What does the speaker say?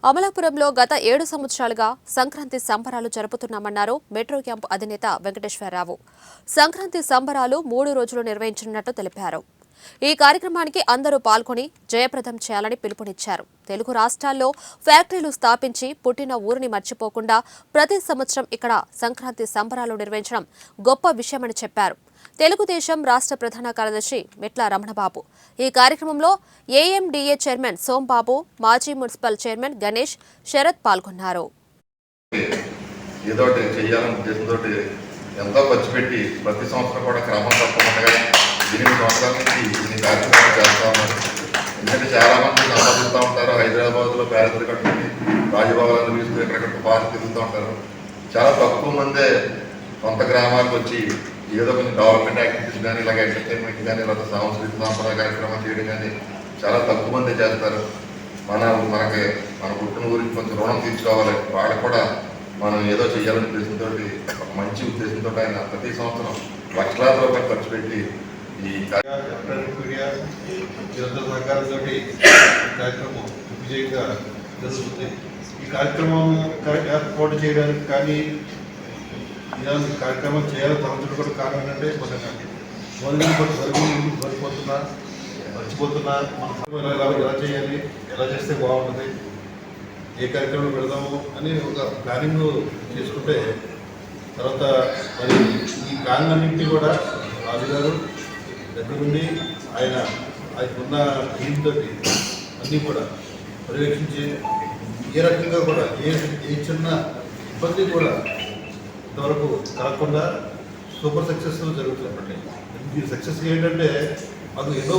అమలాపురంలో గత 7 సంవత్సరాలుగా సంక్రాంతి సంబరాలు జరుపుతున్నామన్నారు మెట్రో క్యాంపు అధినేత వెంకటేశ్వరరావు. సంక్రాంతి సంబరాలు 3 రోజులు నిర్వహించనున్నట్టు తెలిపారు. ఈ కార్యక్రమానికి అందరూ పాల్గొని జయప్రదం చేయాలని పిలుపునిచ్చారు. తెలుగు రాష్ట్రాల్లో ఫ్యాక్టరీలు స్థాపించి పుట్టిన ఊరిని మర్చిపోకుండా ప్రతి సంవత్సరం ఇక్కడ సంక్రాంతి సంబరాలు నిర్వహించడం గొప్ప విషయమని చెప్పారు. తెలుగుదేశం రాష్ట్ర ప్రధాన కార్యదర్శి మెట్ల రమణబాబు ఈ కార్యక్రమంలో ఏఎండీఏ చైర్మన్ సోంబాబు, మాజీ మున్సిపల్ చైర్మన్ గణేష్, శరత్ పాల్గొన్నారు. ఎంతో ఖర్చు పెట్టి ప్రతి సంవత్సరం కూడా క్రమం తప్పకుండా 8 సంవత్సరాల నుంచి ఇన్ని కార్యక్రమాలు చేస్తూ ఉన్నారు. ఎందుకంటే చాలామంది సంపాదిస్తూ ఉంటారు. హైదరాబాద్లో ప్యాలెస్లు కట్టుకుని రాజభవనాలు తీసుకుని ఎక్కడెక్కడ పార్క్ తిరుగుతూ ఉంటారు. చాలా తక్కువ మందే సొంత గ్రామాలకు వచ్చి ఏదో కొంచెం డెవలప్మెంట్ యాక్టివిటీస్ కానీ ఇలాగ ఎంటర్టైన్మెంట్ కానీ లేదా సాంస్కృతిక సాంప్రదాయ కార్యక్రమాలు చేయడం కానీ చాలా తక్కువ మందే చేస్తారు. మన పుట్టిన గురించి కొంచెం రుణం తీర్చుకోవాలి. వాళ్ళకు కూడా మనం ఏదో చేయాలని ఉద్దేశంతో ఒక మంచి ఉద్దేశంతో ఆయన ప్రతి సంవత్సరం లక్షలాది రూపాయలు ఖర్చు పెట్టి ఈ సహకారంతో కార్యక్రమం విజయంగా జరుగుతుంది. ఈ కార్యక్రమం ఏర్పాటు చేయడానికి కానీ ఇలాంటి కార్యక్రమం చేయాలని తరచు కూడా కారణం ఏంటంటే పడిపోతున్నా మర్చిపోతున్నా మనం ఎలా చేయాలి, ఎలా చేస్తే బాగుంటుంది, ఏ కార్యక్రమం పెడదాము అని ఒక ప్లానింగ్ చేసుకుంటే తర్వాత మరి ఈ ప్లాన్ అన్నింటినీ కూడా రాజుగారు దగ్గరుండి ఆయనకున్న టీంతో అన్నీ కూడా పర్యవేక్షించి ఏ రకంగా కూడా ఏ చిన్న ఇబ్బంది కూడా ఇంతవరకు కలగకుండా సూపర్ సక్సెస్ జరుగుతున్నప్పటికీ ఈ సక్సెస్ ఏంటంటే మాకు ఎన్నో